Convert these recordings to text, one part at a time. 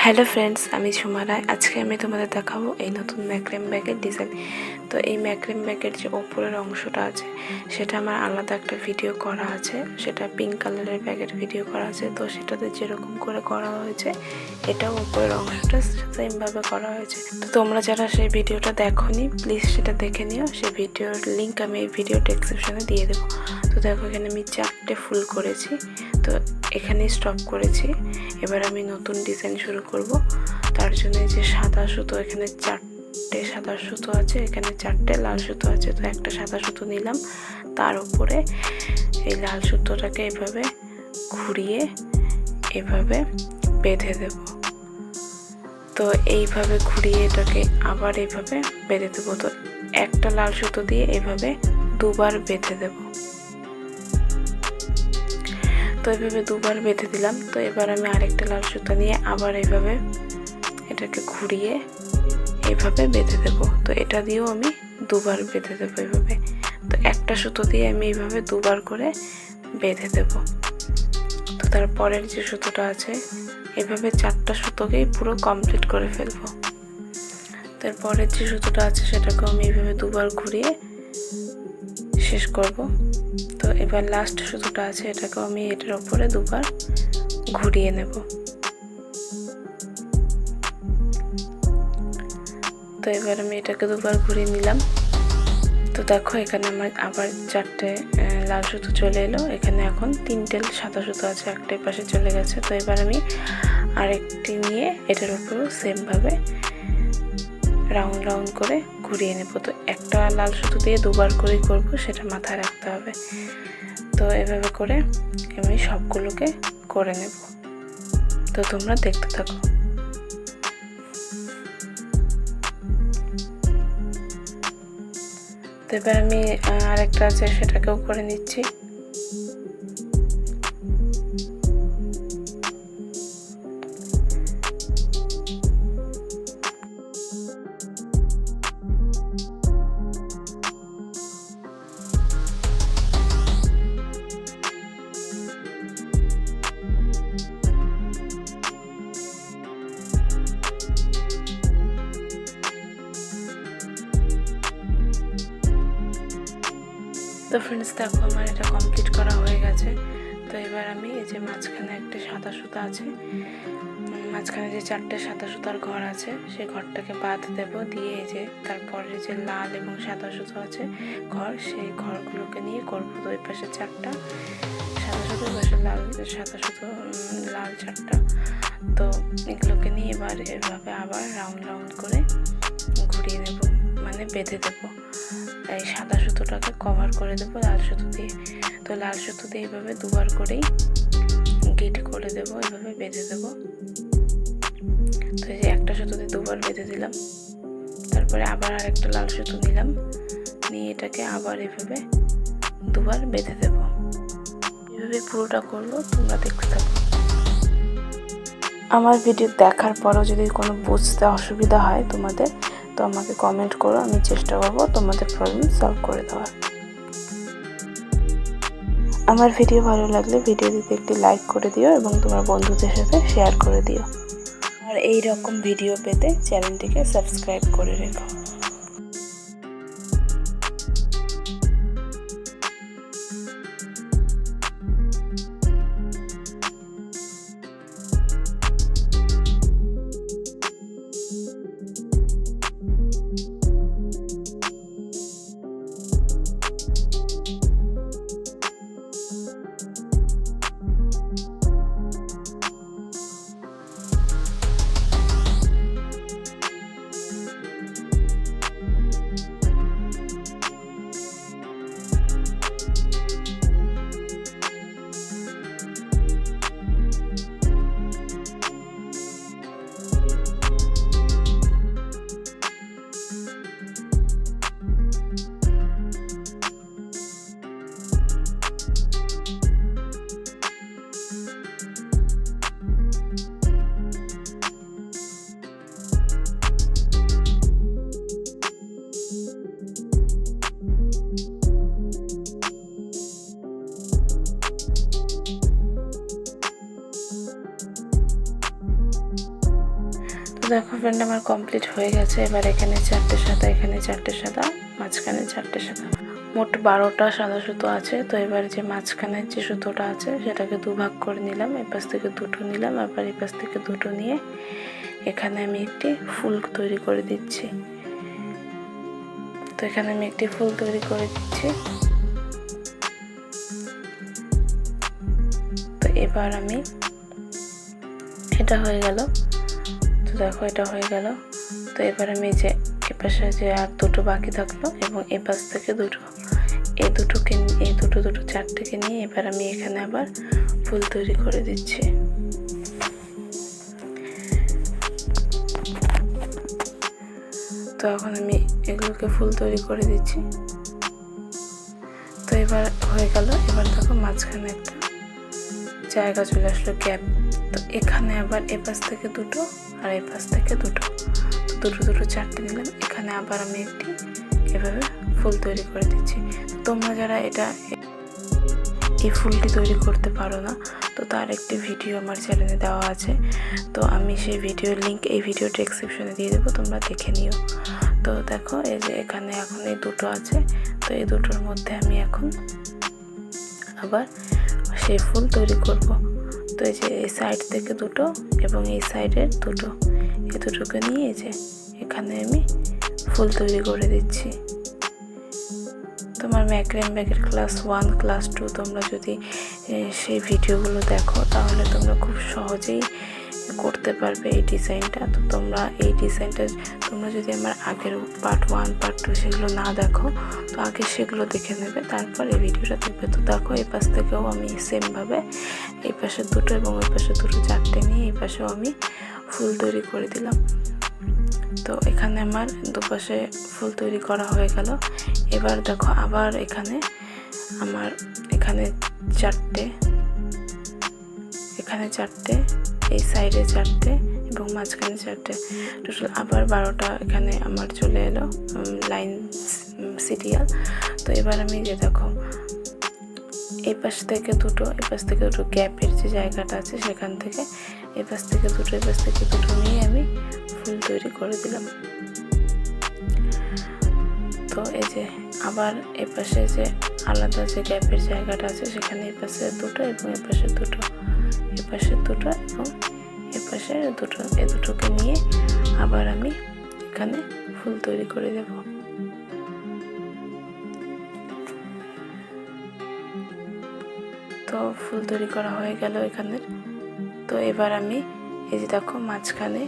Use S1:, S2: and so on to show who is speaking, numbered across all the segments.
S1: Hello friends, আমি সুমারা। আজকে আমি তোমাদের দেখাবো এই নতুন ম্যাক্রেম ব্যাগের ডিজাইন। তো এই ম্যাক্রেম ব্যাগের যে ওপরের অংশটা আছে সেটা আমার আলাদা একটা ভিডিও করা আছে, সেটা পিঙ্ক কালারের ব্যাগের ভিডিও করা আছে। তো সেটাতে যেরকম করে করা হয়েছে এটাও ওপরের অংশটা সেমভাবে করা হয়েছে। তো তোমরা যারা সেই ভিডিওটা দেখোনি প্লিজ সেটা দেখে নিও। সেই ভিডিওর লিঙ্ক আমি এই ভিডিও ডেসক্রিপশনে দিয়ে দেবো। তো দেখো, এখানে আমি 4টে ফুল করেছি, তো এখানেই স্টপ করেছি। এবার আমি নতুন ডিজাইন শুরু করব। তার জন্য যে সাদা সুতো, এখানে 4টে সাদা সুতো আছে, এখানে 4টে লাল সুতো আছে। তো একটা সাদা সুতো নিলাম, তার উপরে এই লাল সুতোটাকে এভাবে ঘুরিয়ে এভাবে বেঁধে দেব। তো এইভাবে ঘুরিয়ে এটাকে আবার এইভাবে বেঁধে দেবো। তো একটা লাল সুতো দিয়ে এভাবে দুবার বেঁধে দেব। তো এইভাবে দুবার বেঁধে দিলাম। তো এবার আমি আরেকটা লাল সুতো নিয়ে আবার এইভাবে এটাকে ঘুরিয়ে এইভাবে বেঁধে দেব। তো এটা দিয়েও আমি দুবার বেঁধে দেবো এইভাবে। তো একটা সুতো দিয়ে আমি এইভাবে দুবার করে বেঁধে দেব। তো তারপরের যে সুতোটা আছে এইভাবে 4টা সুতোকেই পুরো কমপ্লিট করে ফেলবো। তারপরের যে সুতোটা আছে সেটাকেও আমি এইভাবে দুবার ঘুরিয়ে শেষ করব। তো এবার লাস্ট সুতোটা আছে, এটাকেও আমি এটার উপরে দুবার ঘুরিয়ে নেব। তো এবার আমি এটাকে দুবার ঘুরিয়ে নিলাম। তো দেখো, এখানে আমার আবার 4টে লাল সুতো চলে এলো। এখানে এখন 3টে সাদা সুতো আছে, একটা পাশে চলে গেছে। তো এবার আমি আরেকটি নিয়ে এটার উপরেও সেমভাবে রাউন্ড রাউন্ড করে ঘুরিয়ে নেব। তো একটা লাল সুতো দিয়ে দুবার করেই করব, সেটা মাথায় রাখতে হবে। তো এভাবে করে আমি সবগুলোকে করে নেব। তো তোমরা দেখতে থাকো। তো এবার আমি আরেকটা আছে সেটাকেও করে নিচ্ছি। তো ফ্রেন্ডস দেখো, আমার এটা কমপ্লিট করা হয়ে গেছে। তো এবার আমি এই যে মাঝখানে একটা সাদা সুতা আছে, মাঝখানে যে 4টে সাদা সুতার ঘর আছে সেই ঘরটাকে বাদ দেব। দিয়ে এই যে তারপরে যে লাল এবং সাদা সুতো আছে ঘর, সেই ঘরগুলোকে নিয়ে করবো। তো ওই পাশে 4টা সাদা সুতো, ওই পাশে লাল সাদা সুতো, লাল 4টা। তো এগুলোকে নিয়ে এবার এভাবে আবার রাউন্ড রাউন্ড করে ঘুরিয়ে নেব, মানে বেঁধে দেবো। এই সাদা সুতোটাকে কভার করে দেবো লাল সুতো দিয়ে। তো লাল সুতো দিয়ে এইভাবে দুবার করেই গিট করে দেবো, এইভাবে বেঁধে দেবো। তো এই যে একটা সুতো দিয়ে দুবার বেঁধে দিলাম, তারপরে আবার আরেকটা লাল সুতো নিলাম, নিয়ে এটাকে আবার এভাবে দুবার বেঁধে দেব। এভাবে পুরোটা করবো, তোমরা দেখতে থাকো। আমার ভিডিও দেখার পরও যদি কোনো বুঝতে অসুবিধা হয় তোমাদের, তো আমাকে কমেন্ট করো, আমি চেষ্টা করবো তোমাদের প্রবলেম সলভ করে দেওয়ার। আমার ভিডিও ভালো লাগলে ভিডিওটিতে একটি লাইক করে দিও এবং তোমার বন্ধুদের সাথে শেয়ার করে দিও। আর এই রকম ভিডিও পেতে চ্যানেলটিকে সাবস্ক্রাইব করে রেখো। দেখো ফ্রেন্ড, আমার কমপ্লিট হয়ে গেছে। এবার এখানে 4টে সাদা, এখানে 4টে সাদা, মাঝখানে 4টে সাদা, মোট 12টা সাদা সুতো আছে। তো এবার যে মাঝখানের যে সুতোটা আছে সেটাকে দুভাগ করে নিলাম, এপাশ থেকে দুটো নিলাম, আবার এপাশ থেকে দুটো নিয়ে এখানে আমি একটি ফুল তৈরি করে দিচ্ছি। তো এখানে আমি একটি ফুল তৈরি করে দিচ্ছি। তো এবার আমি, এটা হয়ে গেল। তো দেখো এটা হয়ে গেল। তো এবার আমি যে এপাশে যে আর দুটো বাকি থাকলো এবং এপাশ থেকে দুটো, এই দুটো 4টেকে নিয়ে এবার আমি এখানে আবার ফুল তৈরি করে দিচ্ছি। তো এখন আমি এগুলোকে ফুল তৈরি করে দিচ্ছি। তো এবার হয়ে গেল। এবার দেখো মাঝখানে একটা জায়গা চলে আসলো, গ্যাপ। তো এখানে আবার এপাশ থেকে দুটো আর এপাশ থেকে দুটো, দুটো 4টে নিলাম। এখানে আবার আমি একটি এভাবে ফুল তৈরি করে দিচ্ছি। তোমরা যারা এই ফুলটি তৈরি করতে পারো না, তো তার একটি ভিডিও আমার চ্যানেলে দেওয়া আছে। তো আমি সেই ভিডিওর লিঙ্ক এই ভিডিও ডেসক্রিপশনে দিয়ে দেবো, তোমরা দেখে নিও। তো দেখো এই যে এখানে এখন এই দুটো আছে। তো এই দুটোর মধ্যে আমি এখন আবার সেই ফুল তৈরি করব। তো এই যে এই সাইড থেকে দুটো এবং এই সাইডের দুটো, এই দুটোকে নিয়ে এই যে এখানে আমি ফুল তৈরি করে দিচ্ছি। তোমার ম্যাক্রেম ব্যাগের ক্লাস 1, ক্লাস 2 তোমরা যদি সেই ভিডিওগুলো দেখো তাহলে তোমরা খুব সহজেই করতে পারবে এই ডিজাইনটা। তো তোমরা এই ডিজাইনটা তোমরা যদি আমার আগের পার্ট 1, পার্ট 2 সেগুলো না দেখো, তো আগে সেগুলো দেখে নেবে, তারপর এই ভিডিওটা দেখবে। তো দেখো এই পাশ থেকেও আমি সেমভাবে এই পাশে দুটো এবং ওই পাশে দুটো 4টে নিয়ে এই পাশেও আমি ফুল তৈরি করে দিলাম। তো এখানে আমার দুপাশে ফুল তৈরি করা হয়ে গেল। এবার দেখো আবার এখানে আমার এখানে 4টে, এখানে 4টে, এই সাইডে 4টে এবং মাঝখানে 4টে, টোটাল আবার 12টা এখানে আমার চলে এলো লাইন সিরিয়াল। তো এবার আমি যে দেখো এই পাশ থেকে দুটো, এই পাশ থেকে দুটো, গ্যাপের যে জায়গাটা আছে সেখান থেকে এই পাশ থেকে দুটো, এই পাশ থেকে দুটো নিয়ে আমি ফুল তৈরি করে দিলাম। তো এই যে আবার এ পাশে যে আলাদা যে গ্যাপের জায়গাটা আছে সেখানে এই পাশে দুটো এবং এ পাশে দুটো, এ পাশে দুটো এবং এ পাশে দুটো, এই দুটোকে নিয়ে আবার আমি এখানে ফুল তৈরি করে দেব। তো ফুল তৈরি করা হয়ে গেল এখানের। তো এবার আমি এই যে দেখো মাঝখানে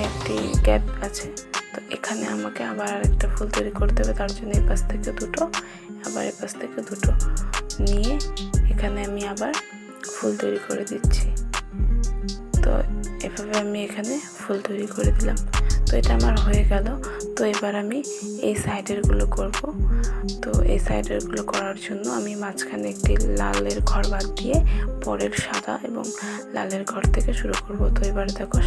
S1: একটি গ্যাপ আছে। তো এখানে আমাকে আবার আরেকটা ফুল তৈরি করতে হবে। তার জন্য এই পাশ থেকে দুটো, আবার এই পাশ থেকে দুটো নিয়ে এখানে আমি আবার ফুল তৈরি করে দিচ্ছি। তো এভাবে আমি এখানে ফুল তৈরি করে দিলাম। তো এটা আমার হয়ে গেল। তো এবার আমি এই সাইডেরগুলো করব। তো এই সাইডেরগুলো করার জন্য আমি মাঝখানে একটি লালের ঘর বাদ দিয়ে পরের সাদা এবং লালের ঘর থেকে শুরু করব। তো এবার দেখো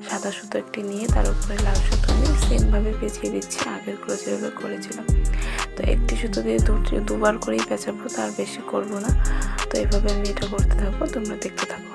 S1: সাদা সুতো একটি নিয়ে তার উপরে লাল সুতো নিয়ে সেমভাবে পেঁচিয়ে দিচ্ছি, আগেরগুলো যেভাবে করেছিলাম। তো একটি সুতো দিয়ে দুবার করেই পেঁচাবো, তার বেশি করব না। তো এভাবে আমি এটা করতে থাকবো, তোমরা দেখতে থাকো।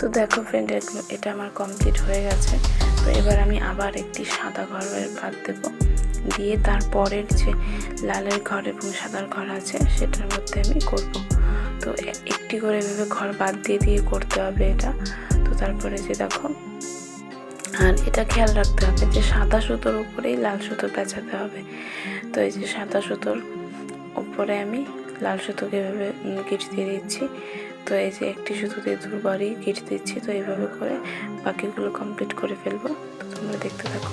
S1: তো দেখো ফ্রেন্ড, এটা আমার কমপ্লিট হয়ে গেছে। তো এবার আমি আবার একটি সাদা ঘরের পাত দেব, দিয়ে তারপরের যে লালের ঘর এবং সাদার ঘর আছে সেটার মধ্যে আমি করব। তো একটি করে এভাবে ঘর বাদ দিয়ে দিয়ে করতে হবে এটা। তো তারপরে যে দেখো, আর এটা খেয়াল রাখতে হবে যে সাদা সুতোর উপরেই লাল সুতো পেঁচাতে হবে। তো এই যে সাদা সুতোর উপরে আমি লাল সুতোকে এভাবে গিট দিয়ে দিচ্ছি। তো এই যে একটি সুতো দিয়ে দুবারই গিট দিচ্ছি। তো এইভাবে করে বাকিগুলো কমপ্লিট করে ফেলবো। তো তোমরা দেখতে থাকো।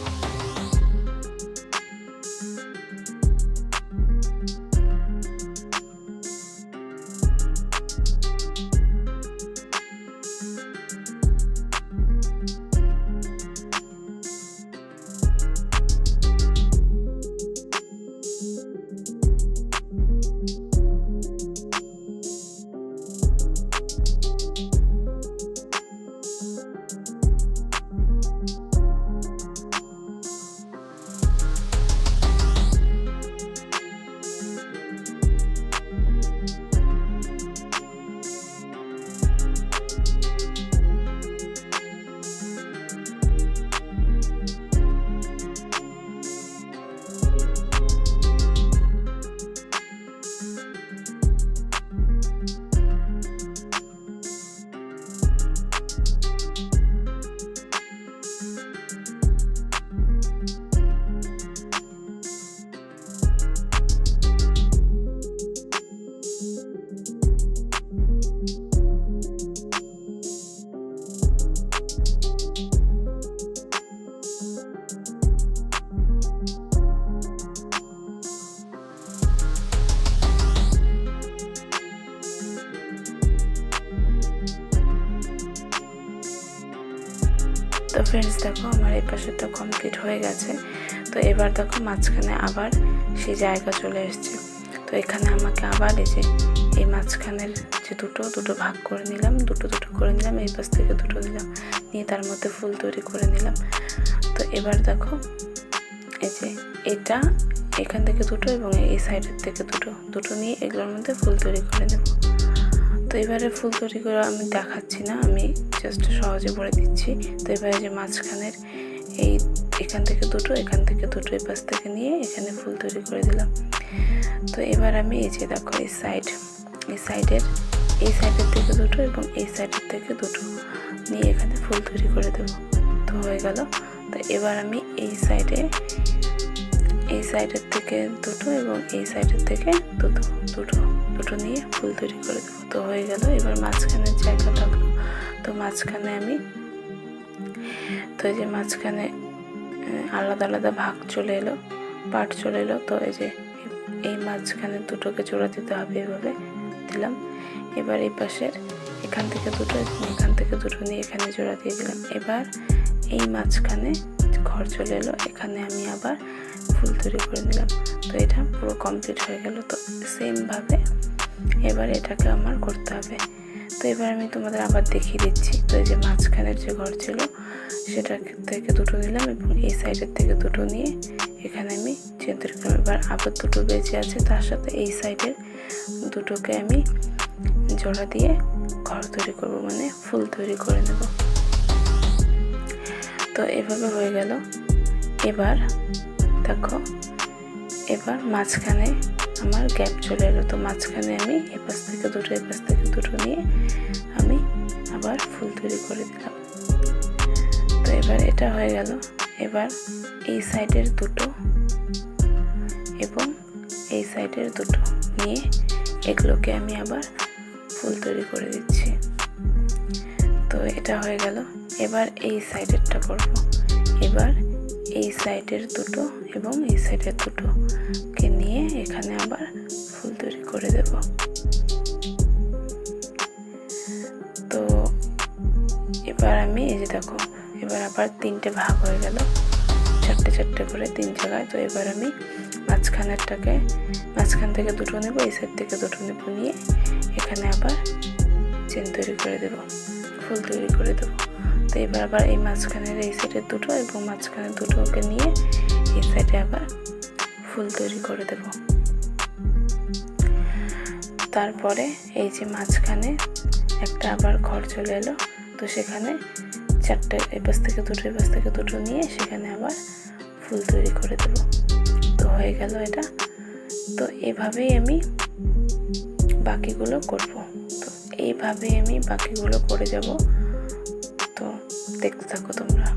S1: তো ফ্রেন্ডস দেখো, আমার এই পাশেরটা কমপ্লিট হয়ে গেছে। তো এবার দেখো মাঝখানে আবার সেই জায়গা চলে এসছে। তো এখানে আমাকে আবার এই যে এই মাঝখানের যে দুটো ভাগ করে নিলাম, দুটো করে নিলাম, এই পাশ থেকে দুটো নিলাম, নিয়ে তার মধ্যে ফুল তৈরি করে নিলাম। তো এবার দেখো এই যে এটা এখান থেকে দুটো এবং এই সাইডের থেকে দুটো নিয়ে এগুলোর মধ্যে ফুল তৈরি করে নেব। তো এবারে ফুল তৈরি করে আমি দেখাচ্ছি না, আমি জাস্ট সহজে বলে দিচ্ছি। তো এবারে যে মাঝখানের এখান থেকে দুটো এই পাশ থেকে নিয়ে এখানে ফুল তৈরি করে দিলাম। তো এবার আমি এই যে দেখো এই সাইডের থেকে দুটো এবং এই সাইডের থেকে দুটো নিয়ে এখানে ফুল তৈরি করে দেবো। তো হয়ে গেল। তো এবার আমি এই সাইডের থেকে দুটো এবং এই সাইডের থেকে দুটো নিয়ে ফুল তৈরি করে দেবো। তো হয়ে গেল। এবার মাঝখানের জায়গা থাকলো। তো মাঝখানে আমি এই যে মাঝখানে আলাদা আলাদা পার্ট চলে এলো। তো এই যে এই মাঝখানে দুটোকে জোড়া দিতে হবে, এভাবে দিলাম। এবার এই পাশের এখান থেকে দুটো এবং এখান থেকে দুটো নিয়ে এখানে জোড়া দিয়ে দিলাম। এবার এই মাঝখানে ঘর চলে এলো, এখানে আমি আবার ফুল তৈরি করে নিলাম। তো এটা পুরো কমপ্লিট হয়ে গেল। তো সেমভাবে এবার এটাকে আমার করতে হবে। তো এবার আমি তোমাদের আবার দেখিয়ে দিচ্ছি। তো এই যে মাঝখানের যে ঘর ছিল সেটা থেকে দুটো নিলাম এবং এই সাইডের থেকে দুটো নিয়ে এখানে আমি চেন তৈরি করলাম। এবার আবার দুটো বেঁচে আছে, তার সাথে এই সাইডের দুটোকে আমি জোড়া দিয়ে ঘর তৈরি করব, মানে ফুল তৈরি করে নেব। তো এভাবে হয়ে গেল। এবার দেখো, এবার মাঝখানে আমার গ্যাপ চলে এলো। তো মাঝখানে আমি এপাশ থেকে দুটো নিয়ে আমি আবার ফুল তৈরি করে দিলাম। তো এবার এটা হয়ে গেল। এবার এই সাইডের দুটো এবং এই সাইডের দুটো নিয়ে এগুলোকে আমি আবার ফুল তৈরি করে দিচ্ছি। তো এটা হয়ে গেল। এবার এই সাইডেরটা করব। এবার এই সাইডের দুটো এবং এই সাইডের দুটোকে নিয়ে এখানে আবার ফুল তৈরি করে দেব। তো এবার আমি এই যে দেখো, এবার আবার তিনটে ভাগ হয়ে গেল, চারটে করে তিন জায়গায়। তো এবার আমি মাঝখান থেকে দুটো নেব, এই সাইড থেকে দুটো নেব, নিয়ে এখানে আবার চেন তৈরি করে দেব, ফুল তৈরি করে দেব। তো এবার আবার এই মাঝখানের এই সাইডের দুটো এবং মাঝখানের দুটোকে নিয়ে এই সাইডে আবার ফুল তৈরি করে দেব। তারপরে এই যে মাঝখানে একটা আবার ঘর চলে এলো। তো তো সেখানে চারটে এপাশ থেকে দুটো নিয়ে সেখানে আবার ফুল তৈরি করে দেব। তো হয়ে গেল এটা। তো এভাবেই আমি বাকিগুলো করব। তো এইভাবেই আমি বাকিগুলো করে যাব। তো দেখতে থাকো তোমরা।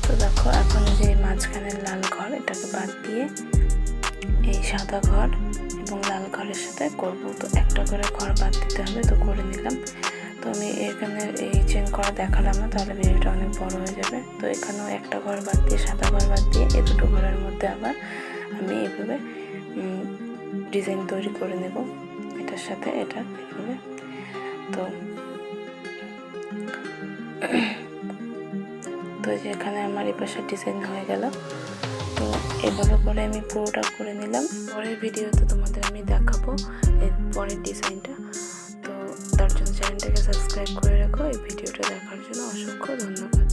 S1: তো দেখো এখন যে মাঝখানের লাল ঘর এটাকে বাদ দিয়ে এই সাদা ঘর এবং লাল ঘরের সাথে করব। তো একটা করে ঘর বাদ দিতে হবে, তো করে নিলাম। তো আমি এখানে এই চেন করা দেখালাম না, তাহলে ভিডিওটা অনেক বড় হয়ে যাবে। তো এখানেও একটা ঘর বাদ দিয়ে সাদা ঘর বাদ দিয়ে এই দুটো ঘরের মধ্যে আবার আমি এইভাবে ডিজাইন তৈরি করে নেব, এটার সাথে এটা এইভাবে। তো যেখানে আমার এই পাশে ডিজাইন হয়ে গেল। তো এভাবে করে আমি পুরোটা করে নিলাম। পরের ভিডিওতে তোমাদের আমি দেখাবো এর পরের ডিজাইনটা। তো তার জন্য চ্যানেলটাকে সাবস্ক্রাইব করে রাখো। এই ভিডিওটা দেখার জন্য অসংখ্য ধন্যবাদ।